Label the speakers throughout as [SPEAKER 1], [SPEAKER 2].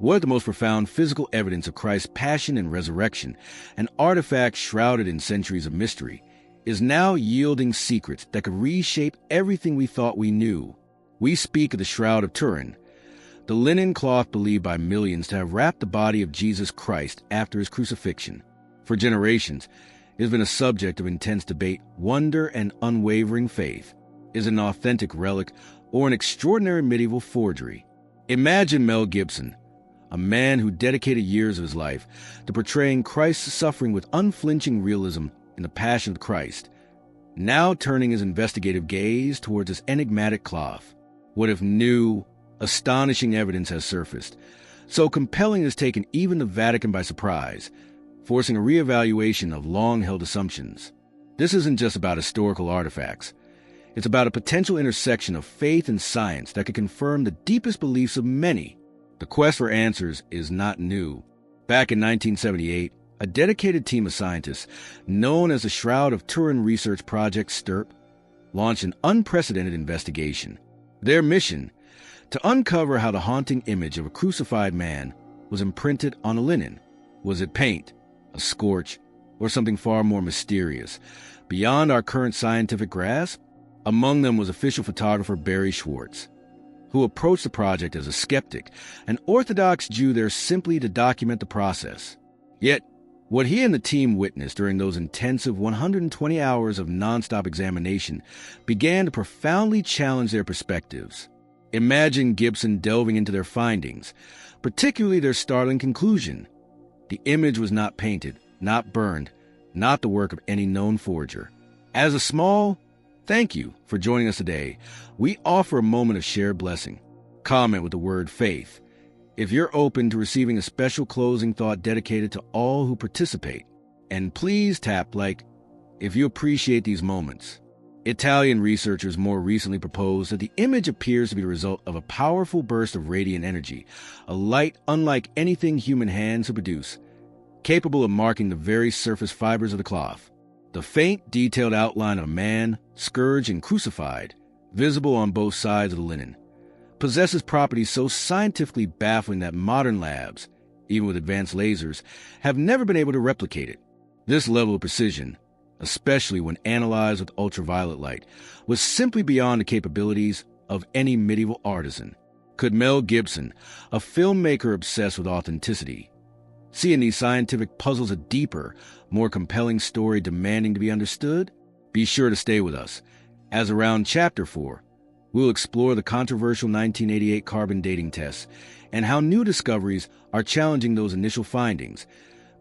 [SPEAKER 1] What if the most profound physical evidence of Christ's passion and resurrection, an artifact shrouded in centuries of mystery, is now yielding secrets that could reshape everything we thought we knew? We speak of the Shroud of Turin, the linen cloth believed by millions to have wrapped the body of Jesus Christ after his crucifixion. For generations, it has been a subject of intense debate, wonder, and unwavering faith. Is it an authentic relic or an extraordinary medieval forgery? Imagine Mel Gibson, a man who dedicated years of his life to portraying Christ's suffering with unflinching realism in The Passion of Christ, now turning his investigative gaze towards this enigmatic cloth. What if new, astonishing evidence has surfaced, so compelling it has taken even the Vatican by surprise, forcing a reevaluation of long-held assumptions? This isn't just about historical artifacts. It's about a potential intersection of faith and science that could confirm the deepest beliefs of many. The quest for answers is not new. Back in 1978, a dedicated team of scientists, known as the Shroud of Turin Research Project STURP, launched an unprecedented investigation. Their mission: to uncover how the haunting image of a crucified man was imprinted on a linen. Was it paint, a scorch, or something far more mysterious, beyond our current scientific grasp? Among them was official photographer Barry Schwartz, who approached the project as a skeptic, an Orthodox Jew there simply to document the process. Yet, what he and the team witnessed during those intensive 120 hours of nonstop examination began to profoundly challenge their perspectives. Imagine Gibson delving into their findings, particularly their startling conclusion. The image was not painted, not burned, not the work of any known forger. As a small thank you for joining us today, we offer a moment of shared blessing. Comment with the word faith if you're open to receiving a special closing thought dedicated to all who participate. And please tap like if you appreciate these moments. Italian researchers more recently proposed that the image appears to be the result of a powerful burst of radiant energy, a light unlike anything human hands have produced, capable of marking the very surface fibers of the cloth. The faint, detailed outline of a man, scourged and crucified, visible on both sides of the linen, possesses properties so scientifically baffling that modern labs, even with advanced lasers, have never been able to replicate it. This level of precision, especially when analyzed with ultraviolet light, was simply beyond the capabilities of any medieval artisan. Could Mel Gibson, a filmmaker obsessed with authenticity, see in these scientific puzzles a deeper, more compelling story demanding to be understood? Be sure to stay with us, as around Chapter 4, we'll explore the controversial 1988 carbon dating tests and how new discoveries are challenging those initial findings,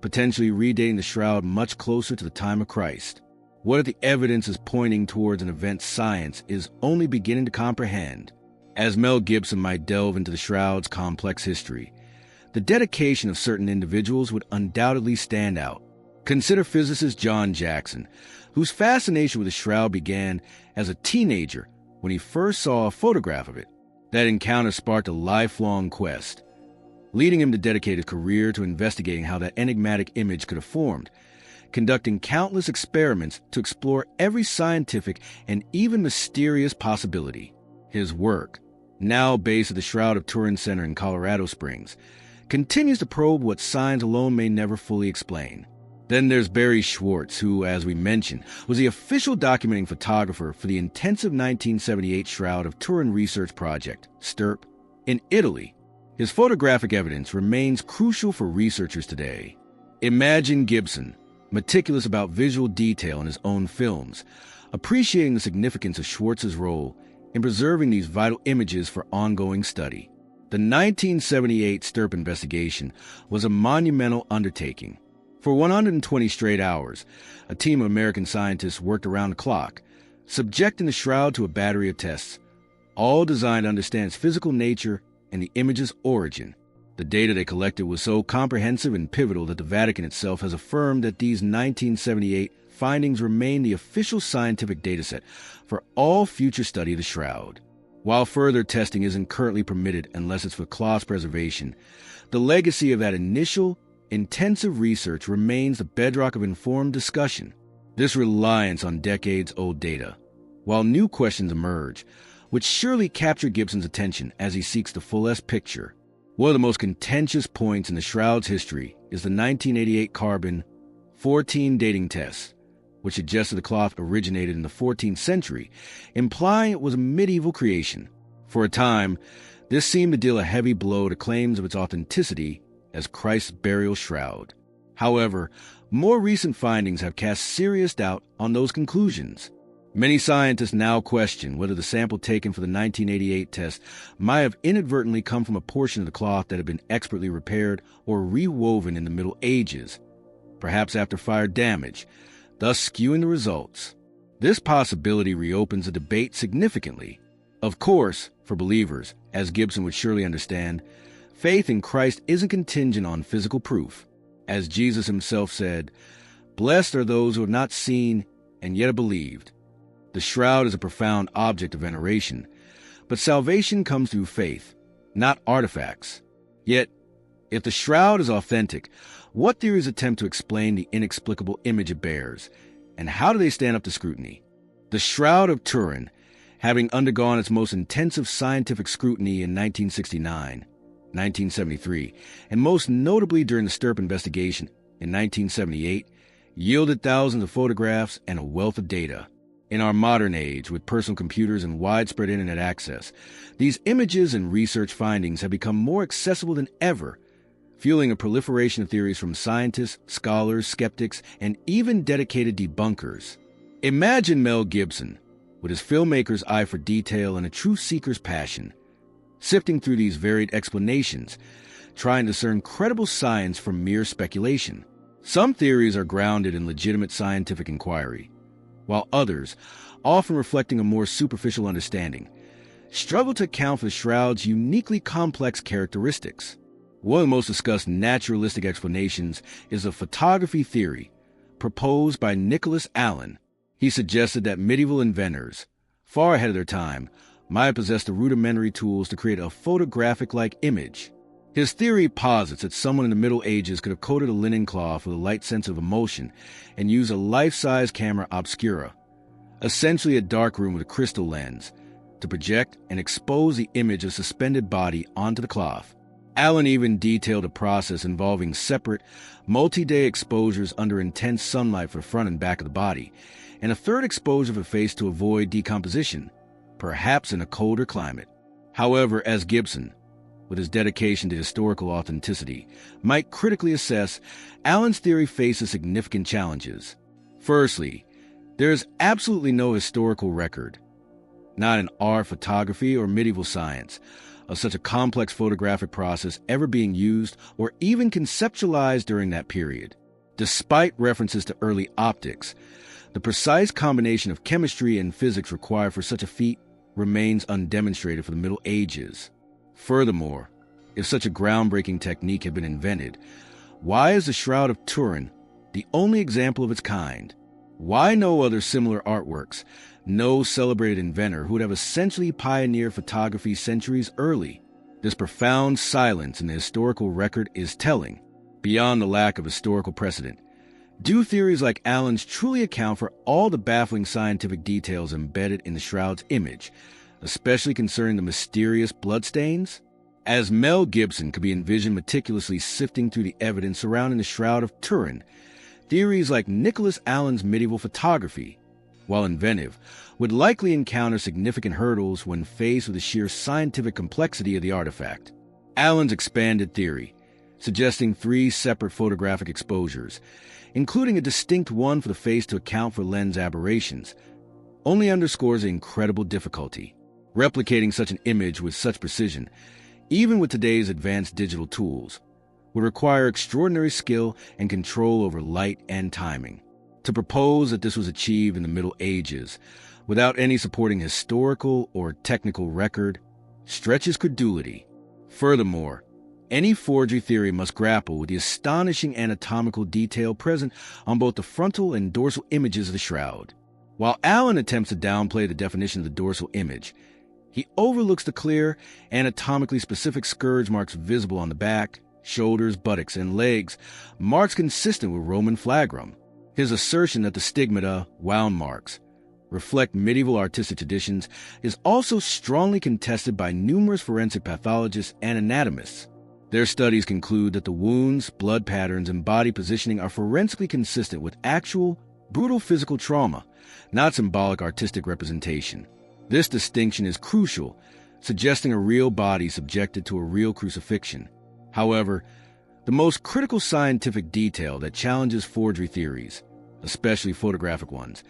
[SPEAKER 1] potentially redating the shroud much closer to the time of Christ. What if the evidence is pointing towards an event science is only beginning to comprehend? As Mel Gibson might delve into the shroud's complex history, the dedication of certain individuals would undoubtedly stand out. Consider physicist John Jackson, whose fascination with the shroud began as a teenager when he first saw a photograph of it. That encounter sparked a lifelong quest, leading him to dedicate his career to investigating how that enigmatic image could have formed, conducting countless experiments to explore every scientific and even mysterious possibility. His work, now based at the Shroud of Turin Center in Colorado Springs, continues to probe what science alone may never fully explain. Then there's Barry Schwartz, who, as we mentioned, was the official documenting photographer for the intensive 1978 Shroud of Turin Research Project, STURP, in Italy. His photographic evidence remains crucial for researchers today. Imagine Gibson, meticulous about visual detail in his own films, appreciating the significance of Schwartz's role in preserving these vital images for ongoing study. The 1978 STURP investigation was a monumental undertaking. For 120 straight hours, a team of American scientists worked around the clock, subjecting the shroud to a battery of tests, all designed to understand its physical nature and the image's origin. The data they collected was so comprehensive and pivotal that the Vatican itself has affirmed that these 1978 findings remain the official scientific dataset for all future study of the shroud. While further testing isn't currently permitted unless it's for cloth preservation, the legacy of that initial, intensive research remains the bedrock of informed discussion. This reliance on decades-old data, while new questions emerge, would surely capture Gibson's attention as he seeks the fullest picture. One of the most contentious points in the Shroud's history is the 1988 carbon-14 dating test, which suggested the cloth originated in the 14th century, implying it was a medieval creation. For a time, this seemed to deal a heavy blow to claims of its authenticity as Christ's burial shroud. However, more recent findings have cast serious doubt on those conclusions. Many scientists now question whether the sample taken for the 1988 test might have inadvertently come from a portion of the cloth that had been expertly repaired or rewoven in the Middle Ages, perhaps after fire damage, thus skewing the results. This possibility reopens the debate significantly. Of course, for believers, as Gibson would surely understand, faith in Christ isn't contingent on physical proof. As Jesus himself said, "Blessed are those who have not seen and yet have believed." The shroud is a profound object of veneration, but salvation comes through faith, not artifacts. Yet, if the shroud is authentic, what theories attempt to explain the inexplicable image it bears, and how do they stand up to scrutiny? The Shroud of Turin, having undergone its most intensive scientific scrutiny in 1969, 1973, and most notably during the Stirp investigation in 1978, yielded thousands of photographs and a wealth of data. In our modern age, with personal computers and widespread internet access, these images and research findings have become more accessible than ever, fueling a proliferation of theories from scientists, scholars, skeptics, and even dedicated debunkers. Imagine Mel Gibson, with his filmmaker's eye for detail and a true seeker's passion, sifting through these varied explanations, trying to discern credible science from mere speculation. Some theories are grounded in legitimate scientific inquiry, while others, often reflecting a more superficial understanding, struggle to account for the shroud's uniquely complex characteristics. One of the most discussed naturalistic explanations is the photography theory, proposed by Nicholas Allen. He suggested that medieval inventors, far ahead of their time, might have possessed the rudimentary tools to create a photographic-like image. His theory posits that someone in the Middle Ages could have coated a linen cloth with a light-sensitive emulsion and used a life-size camera obscura, essentially a darkroom with a crystal lens, to project and expose the image of a suspended body onto the cloth. Allen even detailed a process involving separate, multi-day exposures under intense sunlight for the front and back of the body, and a third exposure of the face to avoid decomposition, perhaps in a colder climate. However, as Gibson, with his dedication to historical authenticity, might critically assess, Allen's theory faces significant challenges. Firstly, there is absolutely no historical record, not in art, photography, or medieval science, of such a complex photographic process ever being used or even conceptualized during that period. Despite references to early optics, the precise combination of chemistry and physics required for such a feat remains undemonstrated for the Middle Ages. Furthermore, if such a groundbreaking technique had been invented, why is the Shroud of Turin the only example of its kind? Why no other similar artworks, no celebrated inventor who would have essentially pioneered photography centuries early? This profound silence in the historical record is telling, beyond the lack of historical precedent. Do theories like Allen's truly account for all the baffling scientific details embedded in the shroud's image, especially concerning the mysterious bloodstains? As Mel Gibson could be envisioned meticulously sifting through the evidence surrounding the Shroud of Turin, theories like Nicholas Allen's medieval photography, while inventive, would likely encounter significant hurdles when faced with the sheer scientific complexity of the artifact. Allen's expanded theory, suggesting 3 separate photographic exposures, including a distinct one for the face to account for lens aberrations, only underscores the incredible difficulty. Replicating such an image with such precision, even with today's advanced digital tools, would require extraordinary skill and control over light and timing. To propose that this was achieved in the Middle Ages, without any supporting historical or technical record, stretches credulity. Furthermore, any forgery theory must grapple with the astonishing anatomical detail present on both the frontal and dorsal images of the shroud. While Allen attempts to downplay the definition of the dorsal image, he overlooks the clear, anatomically specific scourge marks visible on the back, shoulders, buttocks, and legs, marks consistent with Roman flagrum. His assertion that the stigmata, wound marks, reflect medieval artistic traditions is also strongly contested by numerous forensic pathologists and anatomists. Their studies conclude that the wounds, blood patterns, and body positioning are forensically consistent with actual, brutal physical trauma, not symbolic artistic representation. This distinction is crucial, suggesting a real body subjected to a real crucifixion. However, the most critical scientific detail that challenges forgery theories, especially photographic ones,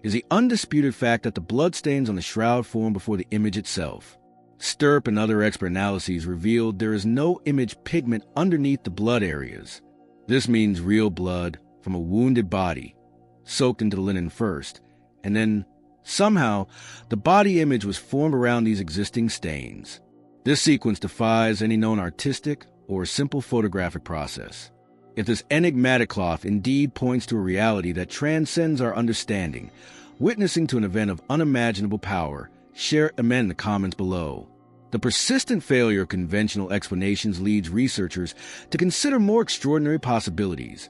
[SPEAKER 1] is the undisputed fact that the bloodstains on the shroud formed before the image itself. Stirp and other expert analyses revealed there is no image pigment underneath the blood areas. This means real blood from a wounded body, soaked into the linen first, and then, somehow, the body image was formed around these existing stains. This sequence defies any known artistic or simple photographic process. If this enigmatic cloth indeed points to a reality that transcends our understanding, witnessing to an event of unimaginable power, share in the comments below. The persistent failure of conventional explanations leads researchers to consider more extraordinary possibilities,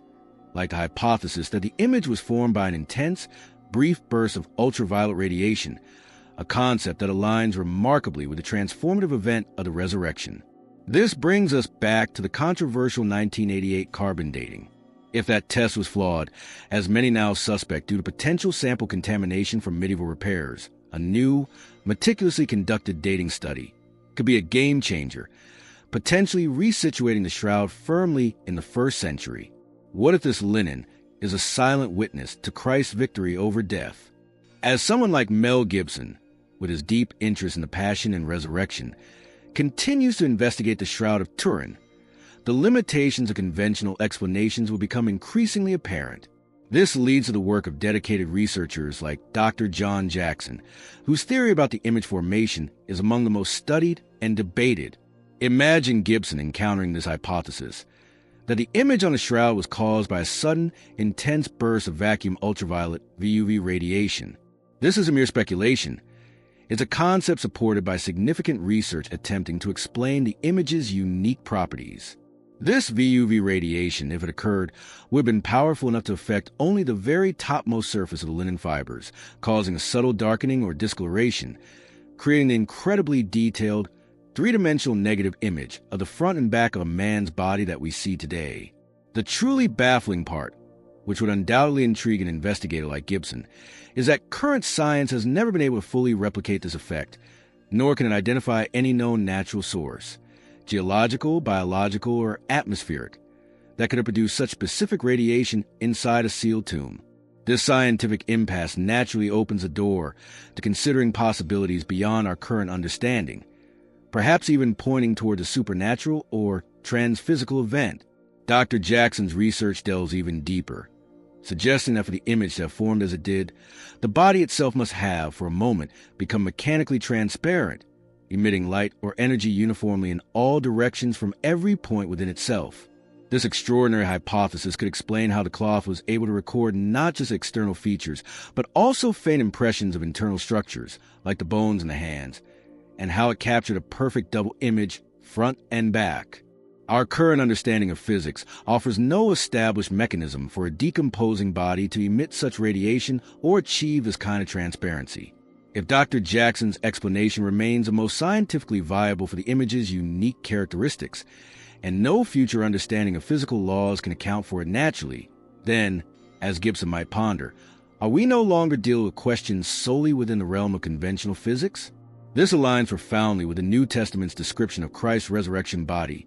[SPEAKER 1] like the hypothesis that the image was formed by an intense, brief burst of ultraviolet radiation, a concept that aligns remarkably with the transformative event of the resurrection. This brings us back to the controversial 1988 carbon dating. If that test was flawed, as many now suspect due to potential sample contamination from medieval repairs, a new, meticulously conducted dating study could be a game changer, potentially resituating the shroud firmly in the 1st century. What if this linen is a silent witness to Christ's victory over death? As someone like Mel Gibson, with his deep interest in the Passion and Resurrection, continues to investigate the Shroud of Turin, the limitations of conventional explanations will become increasingly apparent. This leads to the work of dedicated researchers like Dr. John Jackson, whose theory about the image formation is among the most studied and debated. Imagine Gibson encountering this hypothesis, that the image on the shroud was caused by a sudden, intense burst of vacuum ultraviolet VUV radiation. This is a mere speculation. It's a concept supported by significant research attempting to explain the image's unique properties. This VUV radiation, if it occurred, would have been powerful enough to affect only the very topmost surface of the linen fibers, causing a subtle darkening or discoloration, creating the incredibly detailed, three-dimensional negative image of the front and back of a man's body that we see today. The truly baffling part, which would undoubtedly intrigue an investigator like Gibson, is that current science has never been able to fully replicate this effect, nor can it identify any known natural source, geological, biological, or atmospheric, that could have produced such specific radiation inside a sealed tomb. This scientific impasse naturally opens a door to considering possibilities beyond our current understanding, perhaps even pointing toward a supernatural or transphysical event. Dr. Jackson's research delves even deeper, suggesting that for the image to have formed as it did, the body itself must have, for a moment, become mechanically transparent, emitting light or energy uniformly in all directions from every point within itself. This extraordinary hypothesis could explain how the cloth was able to record not just external features, but also faint impressions of internal structures, like the bones in the hands, and how it captured a perfect double image, front and back. Our current understanding of physics offers no established mechanism for a decomposing body to emit such radiation or achieve this kind of transparency. If Dr. Jackson's explanation remains the most scientifically viable for the image's unique characteristics, and no future understanding of physical laws can account for it naturally, then, as Gibson might ponder, are we no longer dealing with questions solely within the realm of conventional physics? This aligns profoundly with the New Testament's description of Christ's resurrection body,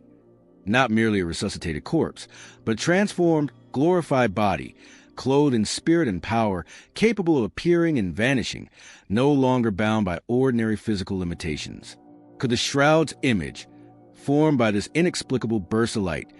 [SPEAKER 1] not merely a resuscitated corpse, but a transformed, glorified body, clothed in spirit and power, capable of appearing and vanishing, no longer bound by ordinary physical limitations. Could the shroud's image, formed by this inexplicable burst of light,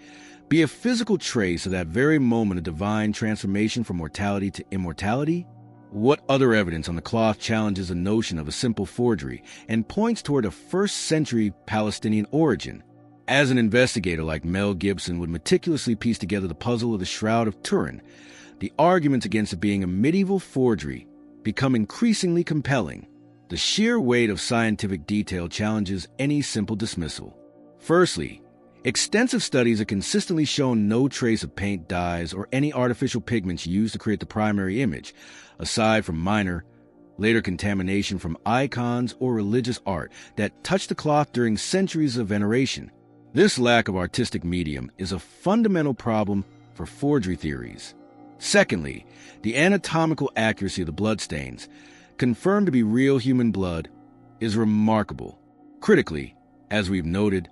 [SPEAKER 1] be a physical trace of that very moment of divine transformation from mortality to immortality? What other evidence on the cloth challenges the notion of a simple forgery and points toward a first-century Palestinian origin? As an investigator like Mel Gibson would meticulously piece together the puzzle of the Shroud of Turin, the arguments against it being a medieval forgery become increasingly compelling. The sheer weight of scientific detail challenges any simple dismissal. Firstly, extensive studies have consistently shown no trace of paint, dyes, or any artificial pigments used to create the primary image, aside from minor, later contamination from icons or religious art that touched the cloth during centuries of veneration. This lack of artistic medium is a fundamental problem for forgery theories. Secondly, the anatomical accuracy of the bloodstains, confirmed to be real human blood, is remarkable. Critically, as we've noted,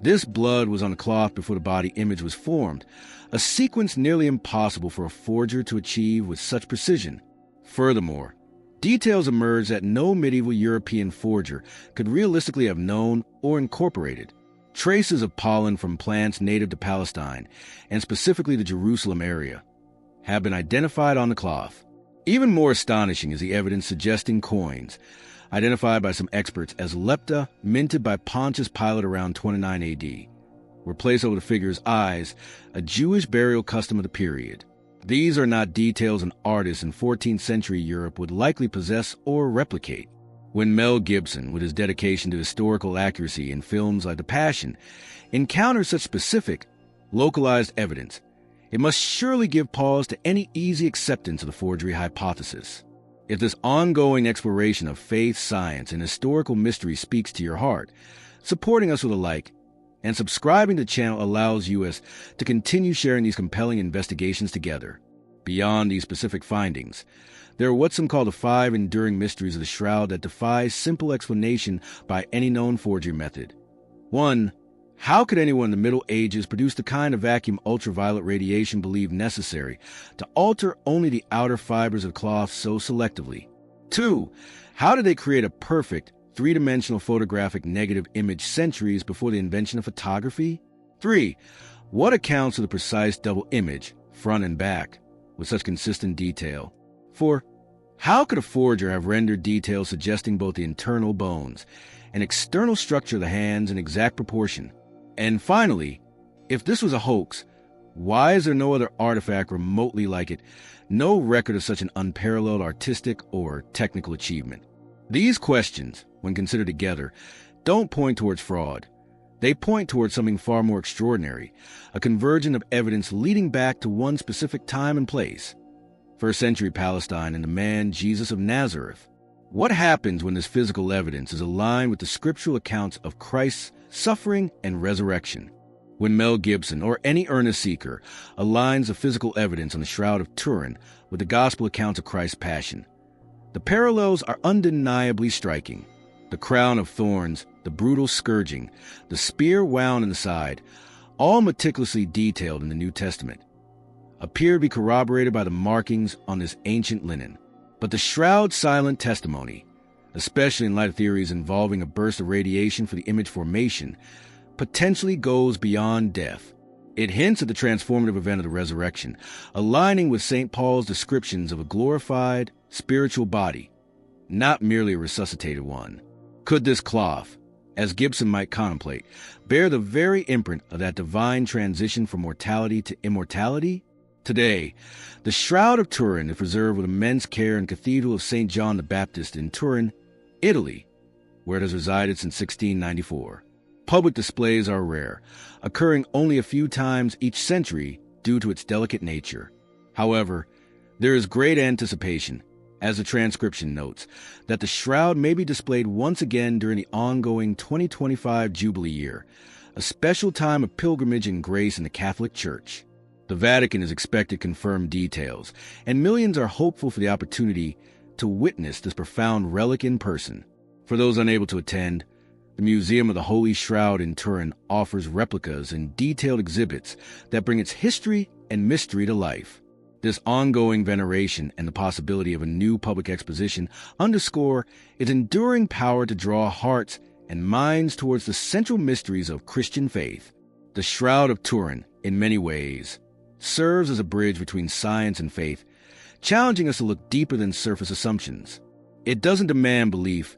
[SPEAKER 1] this blood was on the cloth before the body image was formed, a sequence nearly impossible for a forger to achieve with such precision. Furthermore, details emerged that no medieval European forger could realistically have known or incorporated. Traces of pollen from plants native to Palestine, and specifically the Jerusalem area, have been identified on the cloth. Even more astonishing is the evidence suggesting coins, identified by some experts as lepta, minted by Pontius Pilate around 29 AD, were placed over the figure's eyes, a Jewish burial custom of the period. These are not details an artist in 14th century Europe would likely possess or replicate. When Mel Gibson, with his dedication to historical accuracy in films like The Passion, encounters such specific, localized evidence, it must surely give pause to any easy acceptance of the forgery hypothesis. If this ongoing exploration of faith, science, and historical mystery speaks to your heart, supporting us with a like and subscribing to the channel allows us to continue sharing these compelling investigations together. Beyond these specific findings, there are what some call the 5 enduring mysteries of the Shroud that defy simple explanation by any known forgery method. 1. How could anyone in the Middle Ages produce the kind of vacuum ultraviolet radiation believed necessary to alter only the outer fibers of cloth so selectively? 2. How did they create a perfect, three-dimensional photographic negative image centuries before the invention of photography? 3. What accounts for the precise double image, front and back, with such consistent detail? 4. How could a forger have rendered details suggesting both the internal bones and external structure of the hands in exact proportion? And finally, if this was a hoax, why is there no other artifact remotely like it, no record of such an unparalleled artistic or technical achievement? These questions, when considered together, don't point towards fraud. They point towards something far more extraordinary, a convergence of evidence leading back to one specific time and place. First century Palestine and the man Jesus of Nazareth. What happens when this physical evidence is aligned with the scriptural accounts of Christ's suffering and resurrection? When Mel Gibson, or any earnest seeker, aligns the physical evidence on the Shroud of Turin with the gospel accounts of Christ's passion, the parallels are undeniably striking. The crown of thorns, the brutal scourging, the spear wound in the side, all meticulously detailed in the New Testament, appear to be corroborated by the markings on this ancient linen. But the shroud's silent testimony, especially in light of theories involving a burst of radiation for the image formation, potentially goes beyond death. It hints at the transformative event of the resurrection, aligning with St. Paul's descriptions of a glorified, spiritual body, not merely a resuscitated one. Could this cloth, as Gibson might contemplate, bear the very imprint of that divine transition from mortality to immortality? Today, the Shroud of Turin is preserved with immense care in the Cathedral of St. John the Baptist in Turin, Italy, where it has resided since 1694. Public displays are rare, occurring only a few times each century due to its delicate nature. However, there is great anticipation, as the transcription notes, that the shroud may be displayed once again during the ongoing 2025 Jubilee year, a special time of pilgrimage and grace in the Catholic Church. The Vatican is expected to confirm details, and millions are hopeful for the opportunity to witness this profound relic in person. For those unable to attend, the Museum of the Holy Shroud in Turin offers replicas and detailed exhibits that bring its history and mystery to life. This ongoing veneration and the possibility of a new public exposition underscore its enduring power to draw hearts and minds towards the central mysteries of Christian faith. The Shroud of Turin, in many ways, serves as a bridge between science and faith, challenging us to look deeper than surface assumptions. It doesn't demand belief,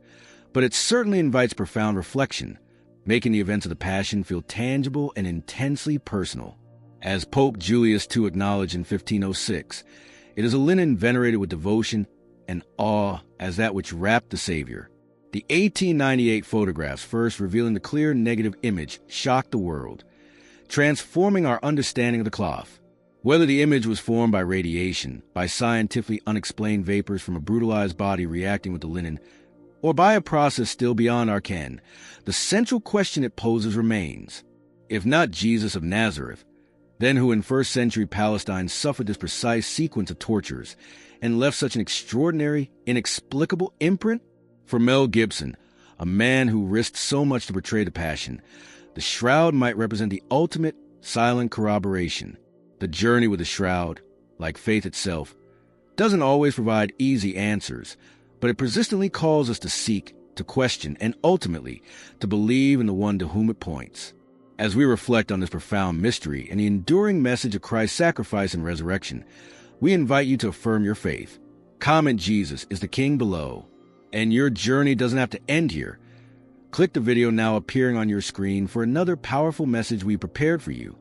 [SPEAKER 1] but it certainly invites profound reflection, making the events of the Passion feel tangible and intensely personal. As Pope Julius II acknowledged in 1506, it is a linen venerated with devotion and awe as that which wrapped the Savior. The 1898 photographs, first revealing the clear negative image, shocked the world, transforming our understanding of the cloth. Whether the image was formed by radiation, by scientifically unexplained vapors from a brutalized body reacting with the linen, or by a process still beyond our ken, the central question it poses remains. If not Jesus of Nazareth, then who in first-century Palestine suffered this precise sequence of tortures and left such an extraordinary, inexplicable imprint? For Mel Gibson, a man who risked so much to portray the Passion, the shroud might represent the ultimate silent corroboration. The journey with the shroud, like faith itself, doesn't always provide easy answers, but it persistently calls us to seek, to question, and ultimately to believe in the one to whom it points. As we reflect on this profound mystery and the enduring message of Christ's sacrifice and resurrection, we invite you to affirm your faith. Comment Jesus is the King below. And your journey doesn't have to end here. Click the video now appearing on your screen for another powerful message we prepared for you.